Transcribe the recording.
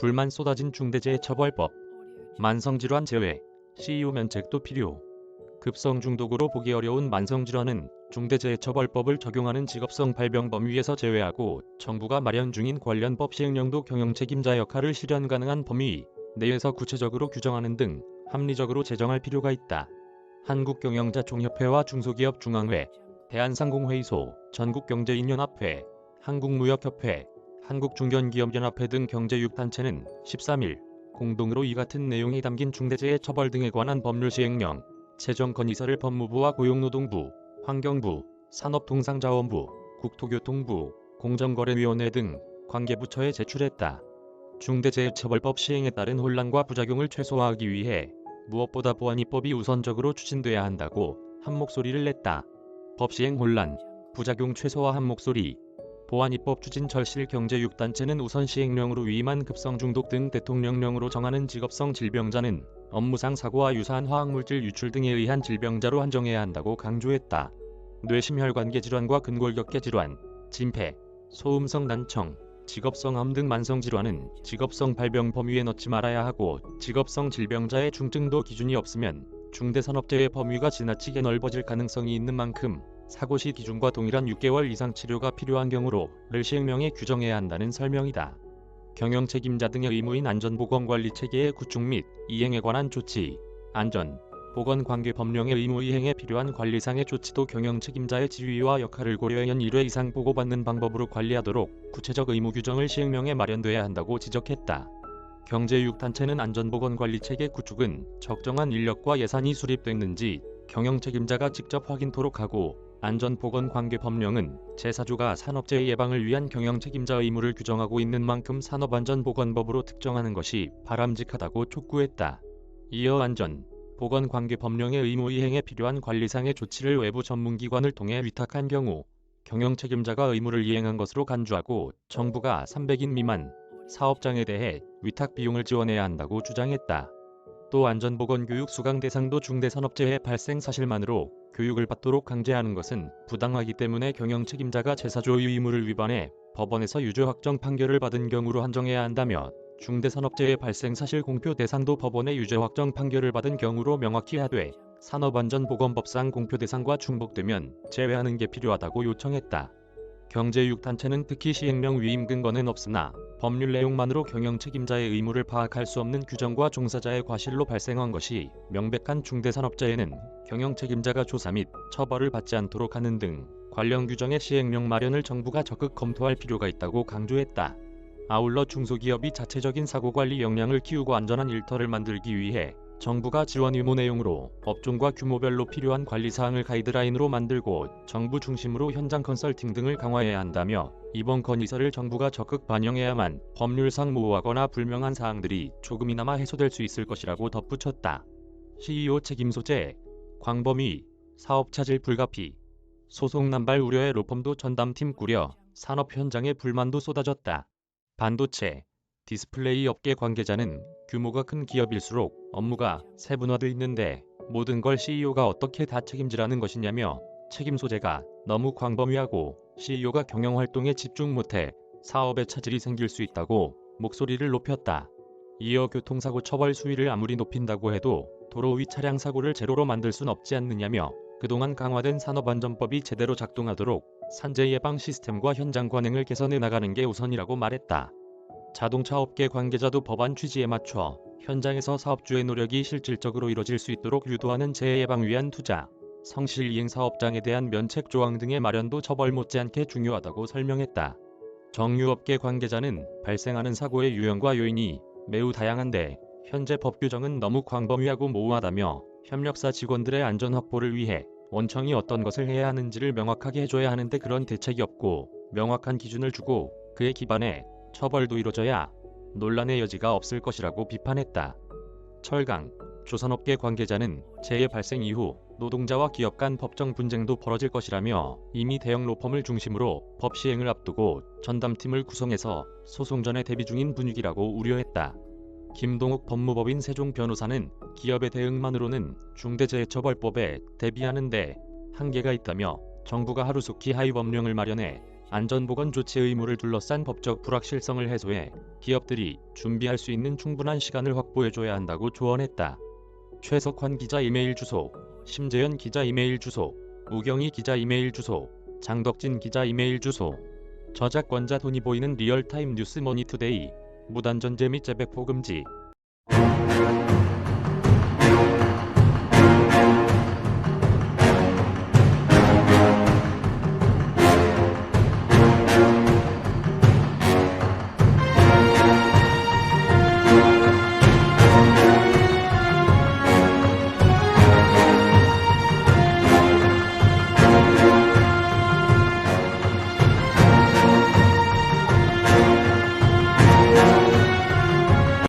불만 쏟아진 중대재해처벌법. 만성질환 제외, CEO 면책도 필요. 급성 중독으로 보기 어려운 만성질환은 중대재해처벌법을 적용하는 직업성 발병 범위에서 제외하고 정부가 마련 중인 관련 법 시행령도 경영책임자 역할을 실현 가능한 범위 내에서 구체적으로 규정하는 등 합리적으로 제정할 필요가 있다. 한국경영자총협회와 중소기업중앙회, 대한상공회의소, 전국경제인연합회, 한국무역협회, 한국중견기업연합회 등 경제 6단체는 13일 공동으로 이 같은 내용이 담긴 중대재해처벌 등에 관한 법률 시행령 제정 건의서를 법무부와 고용노동부, 환경부, 산업통상자원부, 국토교통부, 공정거래위원회 등 관계부처에 제출했다. 중대재해처벌법 시행에 따른 혼란과 부작용을 최소화하기 위해 무엇보다 보안입법이 우선적으로 추진돼야 한다고 한 목소리를 냈다. 법 시행 혼란, 부작용 최소화 한 목소리. 보안입법 추진 절실 경제 6단체는 우선 시행령으로 위임한 급성중독 등 대통령령으로 정하는 직업성 질병자는 업무상 사고와 유사한 화학물질 유출 등에 의한 질병자로 한정해야 한다고 강조했다. 뇌심혈관계 질환과 근골격계 질환, 진폐, 소음성 난청, 직업성 암 등 만성질환은 직업성 발병 범위에 넣지 말아야 하고 직업성 질병자의 중증도 기준이 없으면 중대산업재해 범위가 지나치게 넓어질 가능성이 있는 만큼 사고 시 기준과 동일한 6개월 이상 치료가 필요한 경우를 시행령에 규정해야 한다는 설명이다. 경영책임자 등의 의무인 안전보건관리체계의 구축 및 이행에 관한 조치, 안전보건관계법령의 의무 이행에 필요한 관리상의 조치도 경영책임자의 지위와 역할을 고려해 연 1회 이상 보고받는 방법으로 관리하도록 구체적 의무 규정을 시행령에 마련돼야 한다고 지적했다. 경제 6단체는 안전보건관리체계 구축은 적정한 인력과 예산이 수립됐는지 경영책임자가 직접 확인토록 하고 안전보건관계법령은 제4조가 산업재해 예방을 위한 경영책임자 의무를 규정하고 있는 만큼 산업안전보건법으로 특정하는 것이 바람직하다고 촉구했다. 이어 안전보건관계법령의 의무 이행에 필요한 관리상의 조치를 외부 전문기관을 통해 위탁한 경우 경영책임자가 의무를 이행한 것으로 간주하고 정부가 300인 미만 사업장에 대해 위탁 비용을 지원해야 한다고 주장했다. 또 안전보건교육 수강 대상도 중대산업재해 발생 사실만으로 교육을 받도록 강제하는 것은 부당하기 때문에 경영책임자가 제4조의 의무를 위반해 법원에서 유죄 확정 판결을 받은 경우로 한정해야 한다며 중대산업재해 발생 사실 공표 대상도 법원의 유죄 확정 판결을 받은 경우로 명확히 하되 산업안전보건법상 공표 대상과 중복되면 제외하는 게 필요하다고 요청했다. 경제 6단체는 특히 시행령 위임 근거는 없으나 법률 내용만으로 경영책임자의 의무를 파악할 수 없는 규정과 종사자의 과실로 발생한 것이 명백한 중대산업재해는 경영책임자가 조사 및 처벌을 받지 않도록 하는 등 관련 규정의 시행령 마련을 정부가 적극 검토할 필요가 있다고 강조했다. 아울러 중소기업이 자체적인 사고관리 역량을 키우고 안전한 일터를 만들기 위해 정부가 지원 의무 내용으로 업종과 규모별로 필요한 관리사항을 가이드라인으로 만들고 정부 중심으로 현장 컨설팅 등을 강화해야 한다며 이번 건의서를 정부가 적극 반영해야만 법률상 모호하거나 불명한 사항들이 조금이나마 해소될 수 있을 것이라고 덧붙였다. CEO 책임 소재, 광범위, 사업차질 불가피, 소송 남발 우려의 로펌도 전담팀 꾸려 산업 현장에 불만도 쏟아졌다. 반도체, 디스플레이 업계 관계자는 규모가 큰 기업일수록 업무가 세분화돼 있는데 모든 걸 CEO가 어떻게 다 책임지라는 것이냐며 책임 소재가 너무 광범위하고 CEO가 경영활동에 집중 못해 사업에 차질이 생길 수 있다고 목소리를 높였다. 이어 교통사고 처벌 수위를 아무리 높인다고 해도 도로 위 차량 사고를 제로로 만들 순 없지 않느냐며 그동안 강화된 산업안전법이 제대로 작동하도록 산재 예방 시스템과 현장 관행을 개선해 나가는 게 우선이라고 말했다. 자동차 업계 관계자도 법안 취지에 맞춰 현장에서 사업주의 노력이 실질적으로 이뤄질 수 있도록 유도하는 재해 예방 위한 투자, 성실 이행 사업장에 대한 면책 조항 등의 마련도 처벌 못지않게 중요하다고 설명했다. 정유업계 관계자는 발생하는 사고의 유형과 요인이 매우 다양한데 현재 법 규정은 너무 광범위하고 모호하다며 협력사 직원들의 안전 확보를 위해 원청이 어떤 것을 해야 하는지를 명확하게 해줘야 하는데 그런 대책이 없고 명확한 기준을 주고 그에 기반해 처벌도 이뤄져야 논란의 여지가 없을 것이라고 비판했다. 철강, 조선업계 관계자는 재해 발생 이후 노동자와 기업 간 법정 분쟁도 벌어질 것이라며 이미 대형 로펌을 중심으로 법 시행을 앞두고 전담팀을 구성해서 소송 전에 대비 중인 분위기라고 우려했다. 김동욱 법무법인 세종 변호사는 기업의 대응만으로는 중대재해처벌법에 대비하는 데 한계가 있다며 정부가 하루속히 하위 법령을 마련해 안전보건 조치 의무를 둘러싼 법적 불확실성을 해소해 기업들이 준비할 수 있는 충분한 시간을 확보해줘야 한다고 조언했다. 최석환 기자 이메일 주소, 심재현 기자 이메일 주소, 우경희 기자 이메일 주소, 장덕진 기자 이메일 주소. 저작권자 돈이 보이는 리얼타임 뉴스 머니투데이. 무단전제 및 재배포 금지.